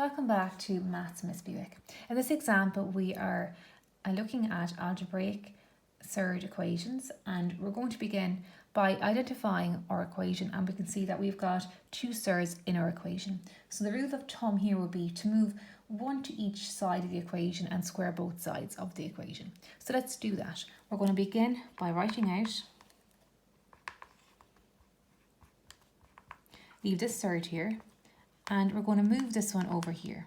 Welcome back to Maths Miss Buick. In this example, we are looking at algebraic surd equations, and we're going to begin by identifying our equation, and we can see that we've got two surds in our equation. So the rule of thumb here will be to move one to each side of the equation and square both sides of the equation. So let's do that. We're going to begin by writing out, leave this surd here, and we're going to move this one over here.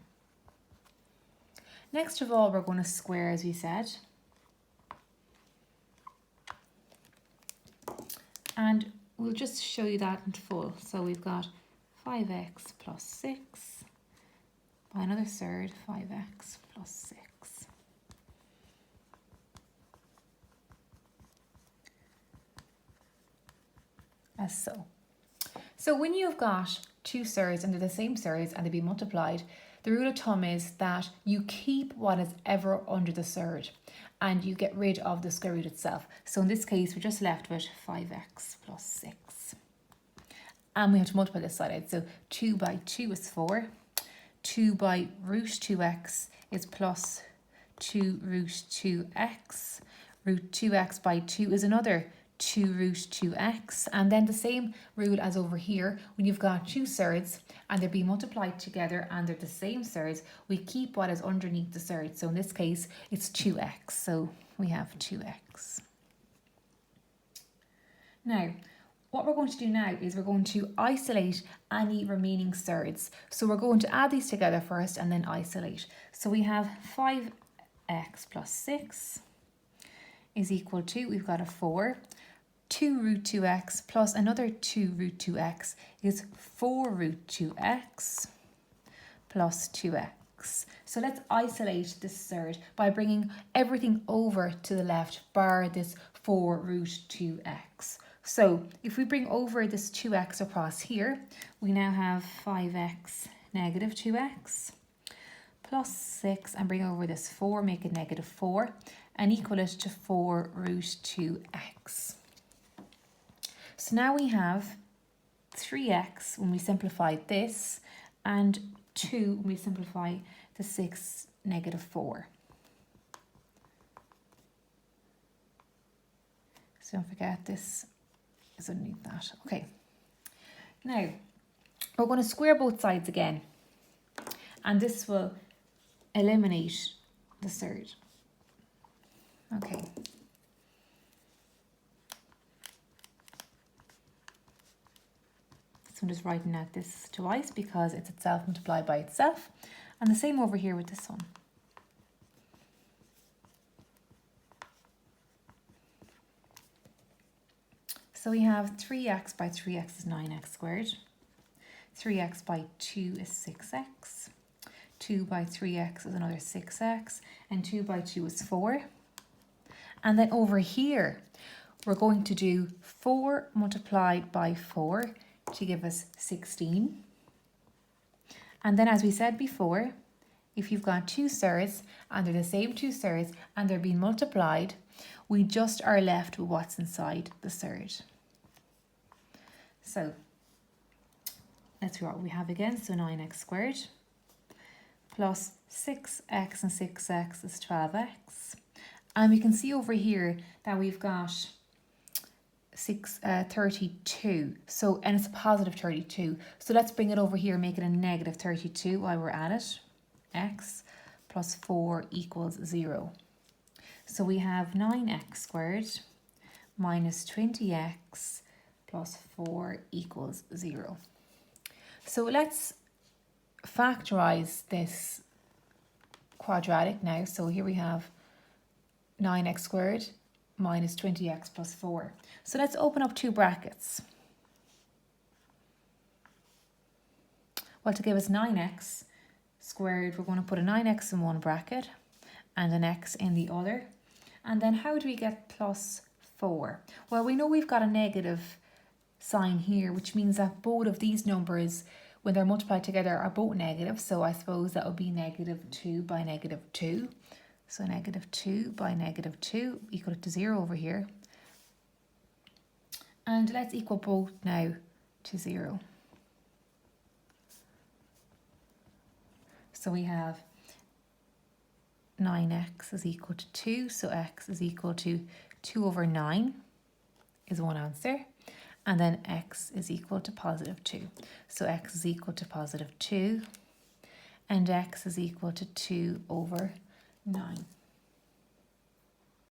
Next of all, we're going to square, as we said. And we'll just show you that in full. So we've got 5x plus 6 by another surd, 5x plus 6. As so. So when you've got two surds and they're the same surds and they be multiplied, the rule of thumb is that you keep what is ever under the surd and you get rid of the square root itself. So in this case, we're just left with 5x plus 6. And we have to multiply this side out. So 2 by 2 is 4. 2 by root 2x is plus 2 root 2x. Root 2x by 2 is another 2 root 2x, and then the same rule as over here. When you've got two surds and they're being multiplied together and they're the same surds, we keep what is underneath the surd. So in this case it's 2x, so we have 2x. Now what we're going to do now is we're going to isolate any remaining surds. So we're going to add these together first and then isolate. So we have 5x plus 6 is equal to, we've got a 4. 2 root 2x plus another 2 root 2x is 4 root 2x plus 2x. So let's isolate this surd by bringing everything over to the left, bar this 4 root 2x. So if we bring over this 2x across here, we now have 5x negative 2x plus 6, and bring over this 4, make it negative 4, and equal it to 4 root 2x. So now we have 3x when we simplify this, and 2 when we simplify the 6 negative 4. So don't forget this is underneath that. Okay. Now we're going to square both sides again, and this will eliminate the surd. Okay. So I'm just writing out this twice because it's itself multiplied by itself. And the same over here with this one. So we have 3x by 3x is 9x squared. 3x by 2 is 6x. 2 by 3x is another 6x. And 2 by 2 is 4. And then over here, we're going to do 4 multiplied by 4 to give us 16. And then as we said before, if you've got two surds and they're the same two surds and they're being multiplied, we just are left with what's inside the surd. So let's see what we have again. So 9x squared plus 6x and 6x is 12x. And we can see over here that we've got 32. So, and it's a positive 32. So let's bring it over here, make it a negative 32 while we're at it. X plus 4 equals 0. So we have 9x squared minus 20x plus 4 equals 0. So let's factorize this quadratic now. So here we have 9x squared minus 20x plus 4. So let's open up two brackets. Well, to give us 9x squared, we're going to put a 9x in one bracket and an x in the other. And then how do we get plus 4? Well, we know we've got a negative sign here, which means that both of these numbers, when they're multiplied together, are both negative. So I suppose that would be negative 2 by negative 2. So negative 2 by negative 2 equal to 0 over here. And let's equal both now to 0. So we have 9x is equal to 2, so x is equal to 2 over 9 is one answer. And then x is equal to positive 2. So x is equal to positive 2, and x is equal to 2 over 9.